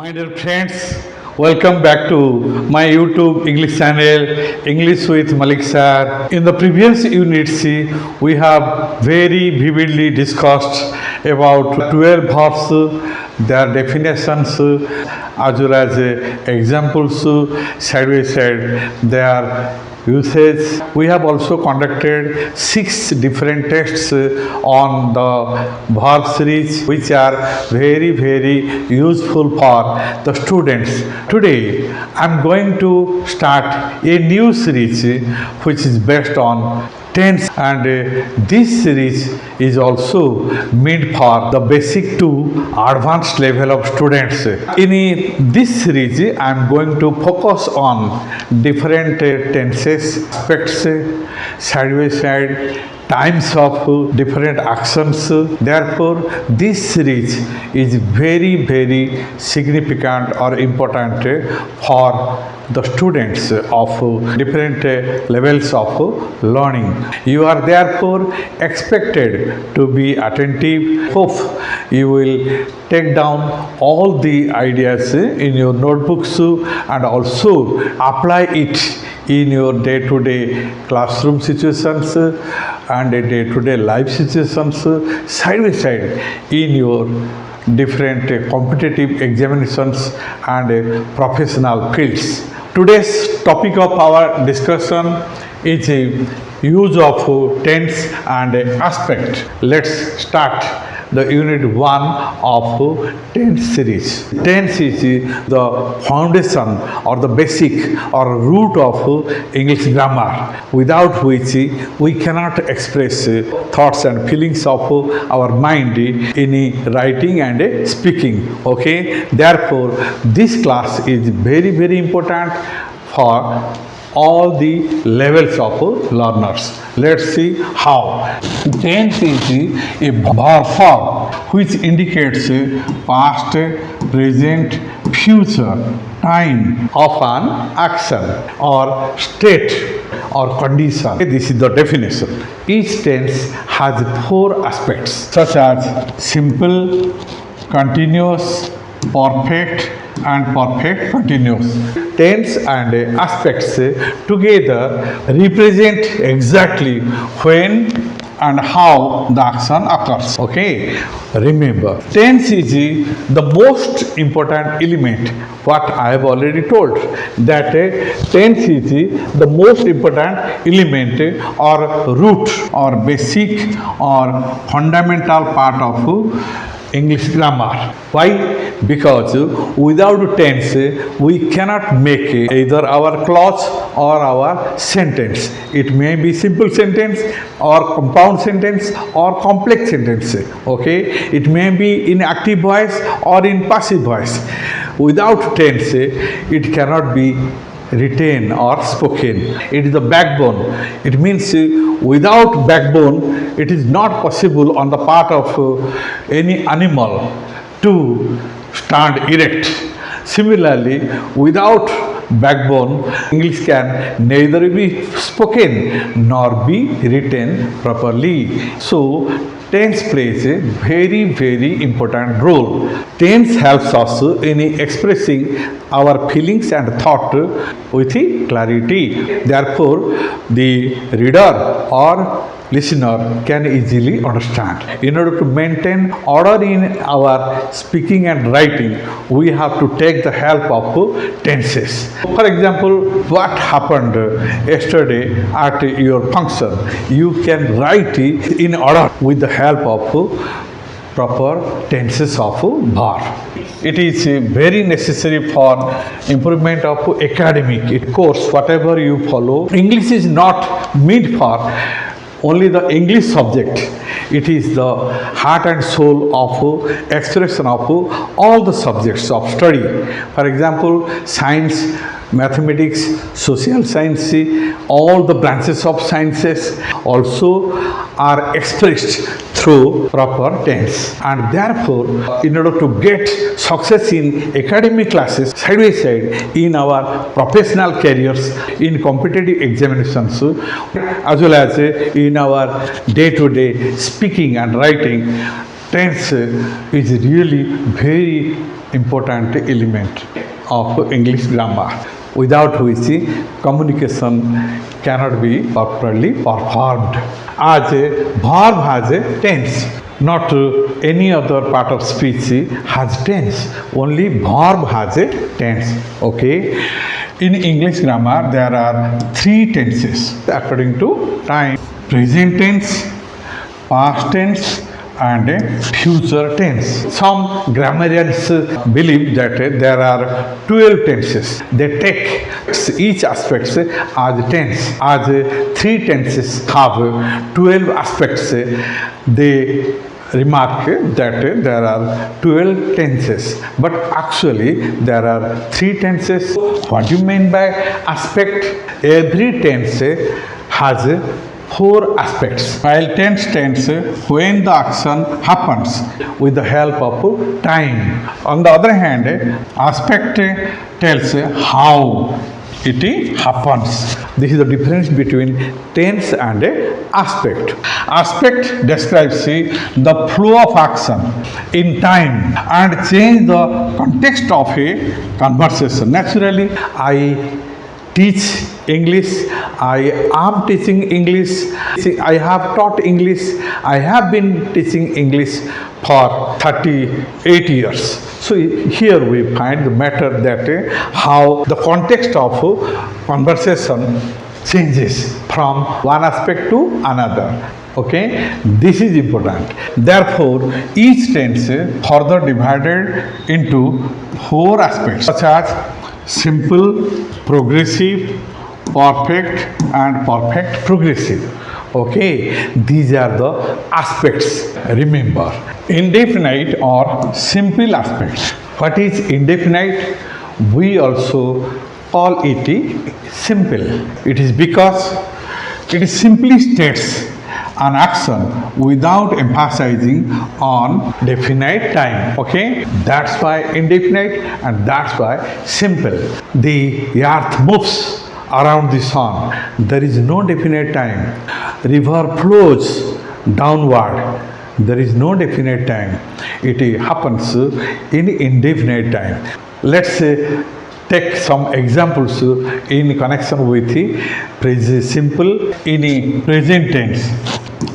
My dear friends, welcome back to my YouTube English channel, English with Malik Sir. In the previous units, we have very vividly discussed about 12 verbs, their definitions, as well as examples, side by side, their usage. We have also conducted 6 different tests on the verb series, which are very useful for the students. Today I am going to start a new series which is based on tense, and this series is also meant for the basic to advanced level of students. In this series I am going to focus on different tenses, aspects, side by side, times of different actions. Therefore, this series is very significant or important for the students of different levels of learning. You are therefore expected to be attentive. Hope you will take down all the ideas in your notebooks and also apply it in your day-to-day classroom situations and day-to-day life situations, side by side in your different competitive examinations and professional fields. Today's topic of our discussion is use of tense and aspect. Let's start the unit 1 of tense series. Tense is the foundation or the basic or root of English grammar, without which we cannot express thoughts and feelings of our mind in writing and speaking. Okay, therefore this class is very important for all the levels of learners. Let's see how. Tense is a verb form which indicates past, present, future, time of an action or state or condition. This is the definition. Each tense has 4 aspects such as simple, continuous, perfect and perfect continuous. Tense and aspects together represent exactly when and how the action occurs. Okay, remember, tense is the most important element. What I have already told, that tense is the most important element or root or basic or fundamental part of English grammar. Why? Because without tense we cannot make either our clause or our sentence. It may be simple sentence or compound sentence or complex sentence. Okay, it may be in active voice or in passive voice. Without tense it cannot be written or spoken. It is the backbone. It means without backbone it is not possible on the part of any animal to stand erect. Similarly, without backbone English can neither be spoken nor be written properly. So tense plays a very important role. Tense helps us in expressing our feelings and thought with clarity. Therefore, the reader or listener can easily understand. In order to maintain order in our speaking and writing, we have to take the help of tenses. For example, what happened yesterday at your function? You can write it in order with the help of proper tenses of verb. It is very necessary for improvement of academic course, whatever you follow. English is not meant for only the English subject. It is the heart and soul of expression of all the subjects of study. For example, science, mathematics, social science, all the branches of sciences also are expressed through proper tense. And therefore, in order to get success in academic classes, side by side in our professional careers, in competitive examinations, as well as in our day-to-day speaking and writing, Tense is really very important element of English grammar, without which communication cannot be properly performed. As a verb has a tense, not any other part of speech has tense, only verb has a tense. Okay, in English grammar there are three tenses according to time: present tense, past tense, and a future tense. Some grammarians believe that there are 12 tenses. They take each aspect as tense. As three tenses have 12 aspects, they remark that there are 12 tenses, but actually there are three tenses. What do you mean by aspect? Every tense has four aspects. While tense stands when the action happens with the help of time. On the other hand, aspect tells how it happens. This is the difference between tense and aspect. Aspect describes the flow of action in time and change the context of a conversation. Naturally, I teach English, I am teaching English, I have taught English, I have been teaching English for 38 years. So here we find the matter that how the context of conversation changes from one aspect to another. Okay, this is important. Therefore, each tense further divided into four aspects such as simple, progressive, perfect, and perfect progressive. Okay, these are the aspects. Remember, indefinite or simple aspects. What is indefinite? We also call it simple. It is because it simply states an action without emphasizing on definite time. Okay, that's why indefinite and that's why simple. The earth moves around the sun. There is no definite time. River flows downward. There is no definite time. It happens in indefinite time. Let's say take some examples in connection with the present simple in present tense.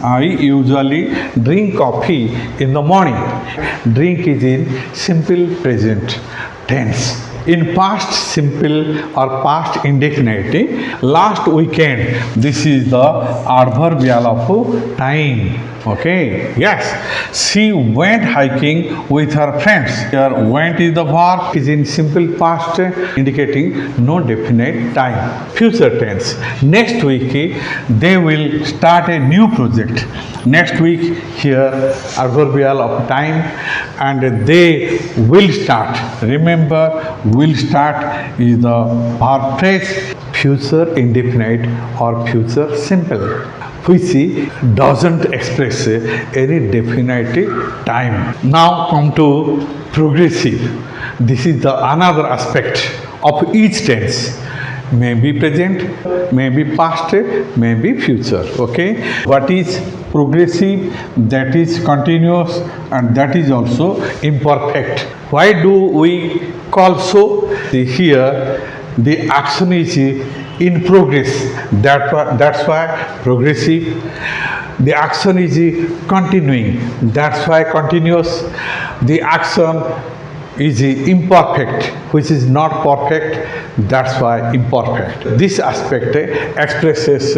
I usually drink coffee in the morning. Drink is in simple present tense. In past simple or past indefinite, last weekend, this is the adverbial of time. Okay, yes, she went hiking with her friends. Here, went is the verb, is in simple past, indicating no definite time. Future tense. Next week, they will start a new project. Next week, here, adverbial of time, and they will start. Remember, will start is the verb phrase, future indefinite or future simple, which doesn't express any definite time. Now come to progressive. This is the another aspect of each tense. May be present, may be past, may be future. Okay. What is progressive? That is continuous and that is also imperfect. Why do we call so? Here the action is in progress. That's why progressive. The action is continuing. That's why continuous. The action is imperfect, which is not perfect. That's why imperfect. This aspect expresses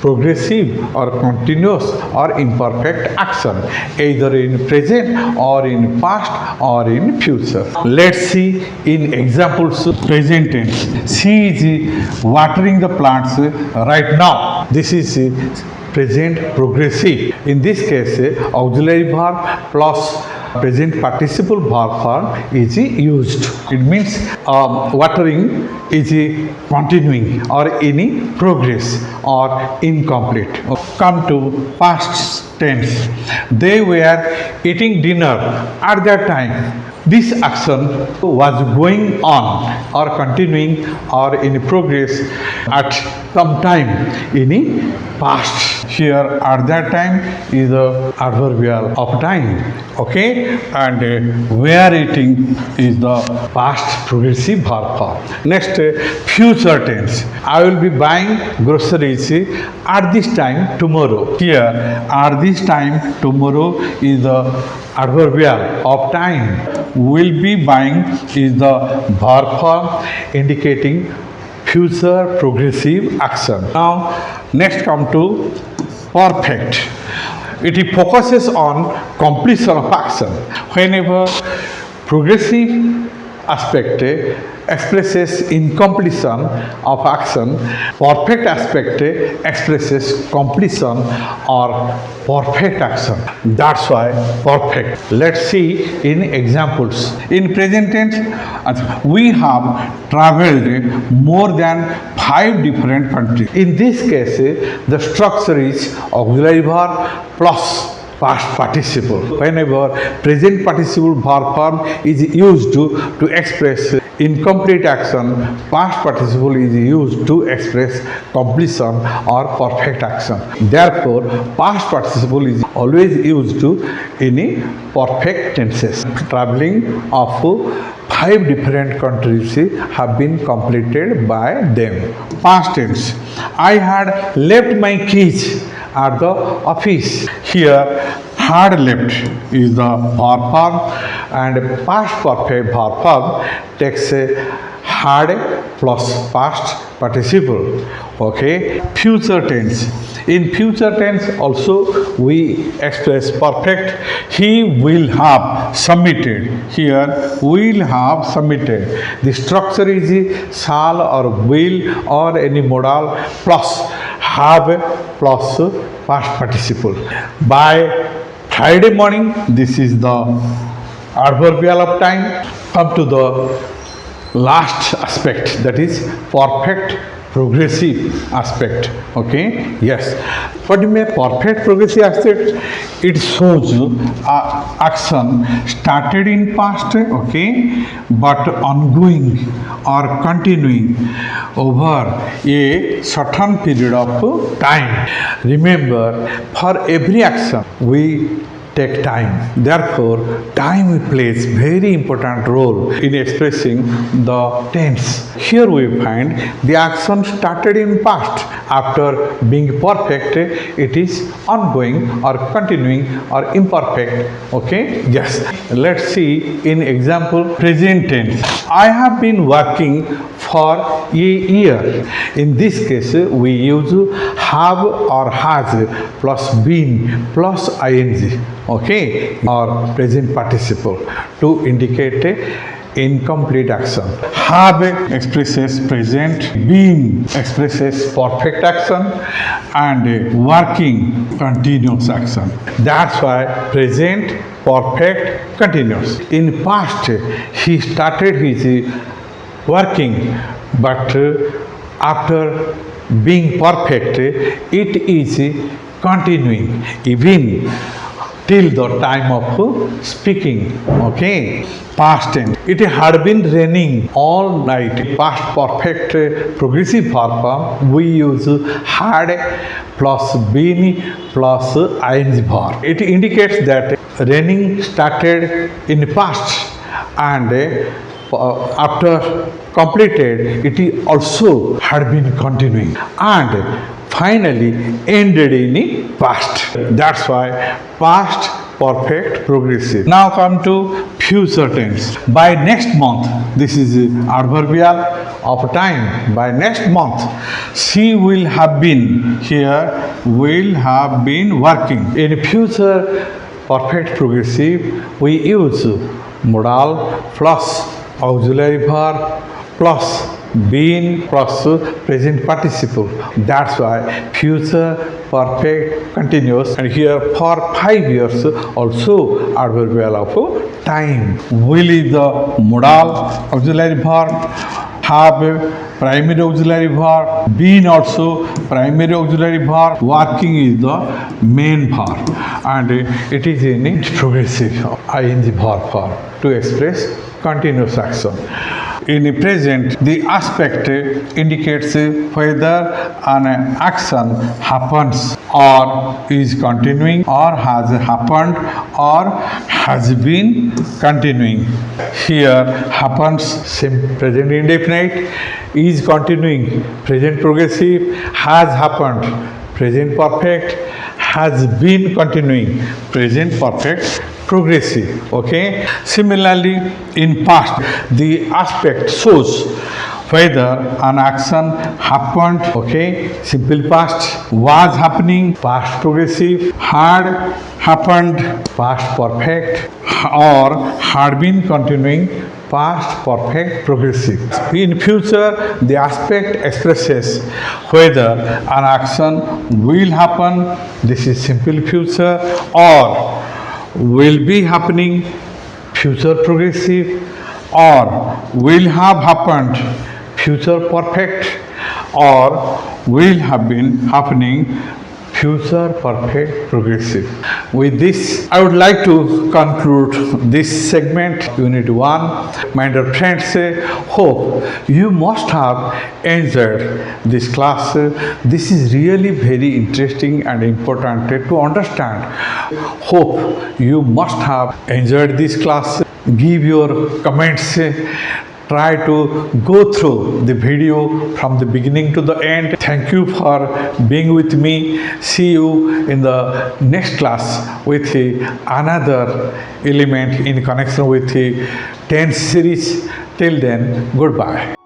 progressive or continuous or imperfect action, either in present or in past or in future. Let's see in examples present tense. She is watering the plants right now. This is present progressive. In this case, auxiliary verb plus present participle verb form is used. It means watering is continuing or in progress or incomplete. Come to past tense. They were eating dinner at that time. This action was going on or continuing or in progress at some time in past. Here at that time is the adverbial of time. Okay, and where eating is the past progressive verb form. Next, future tense. I will be buying groceries at this time tomorrow. Here, at this time tomorrow is the adverbial of time. Will be buying is the verb form indicating future progressive action. Now, next come to perfect. It focuses on completion of action. Whenever progressive aspect expresses incompletion of action, perfect aspect expresses completion or perfect action. That's why perfect. Let's see in examples. In present tense, we have traveled more than 5 different countries. In this case, the structure is auxiliary verb plus past participle. Whenever present participle verb form is used to express incomplete action, past participle is used to express completion or perfect action. Therefore, past participle is always used to any perfect tenses. Traveling of 5 different countries have been completed by them. Past tense. I had left my keys at the office. Here, had left is the verb form and past perfect verb form takes a had plus past participle. Okay, future tense. In future tense also we express perfect. He will have submitted. Here will have submitted. The structure is shall or will or any modal plus have plus past participle. By Friday morning, this is the adverbial of time. Come to the last aspect, that is perfect progressive aspect. Okay, yes. What do you mean perfect progressive aspect? It shows action started in past, okay, but ongoing or continuing over a certain period of time. Remember, for every action we take time. Therefore, time plays very important role in expressing the tense. Here we find the action started in past. After being perfect, it is ongoing or continuing or imperfect. Okay? Yes. Let's see in example present tense. I have been working for a year. In this case, we use have or has plus been plus ing. Okay, or present participle to indicate incomplete action. Have expresses present, been expresses perfect action, and working continuous action. That's why present, perfect, continuous. In past, he started his working, but after being perfect, it is continuing even till the time of speaking. Okay, past tense. It had been raining all night. Past perfect progressive verb form we use had plus been plus ing verb. It indicates that raining started in past and after completed it also had been continuing and finally ended in past. That's why past perfect progressive. Now come to future tense. By next month, this is adverbial of time. By next month, she will have been, here will have been working. In future perfect progressive we use modal plus auxiliary verb plus been plus present participle. That's why future perfect continuous, and here for 5 years also adverbial of time. Will is the modal auxiliary verb, have primary auxiliary verb, been also primary auxiliary verb, working is the main verb, and it is in progressive ing verb form. to express continuous action. In the present, the aspect indicates whether an action happens or is continuing or has happened or has been continuing. Here happens present indefinite, is continuing present progressive, has happened present perfect, has been continuing present perfect progressive. Okay, similarly in past the aspect shows whether an action happened, okay, simple past, was happening past progressive, had happened past perfect, or had been continuing past perfect progressive. In future, the aspect expresses whether an action will happen, this is simple future, or will be happening, future progressive, or will have happened, future perfect, or will have been happening, future perfect progressive. With this, I would like to conclude this segment, Unit 1. My dear friends, hope you must have enjoyed this class. This is really very interesting and important to understand. Hope you must have enjoyed this class. Give your comments. Try to go through the video from the beginning to the end. Thank you for being with me. See you in the next class with another element in connection with the tense series. Till then, goodbye.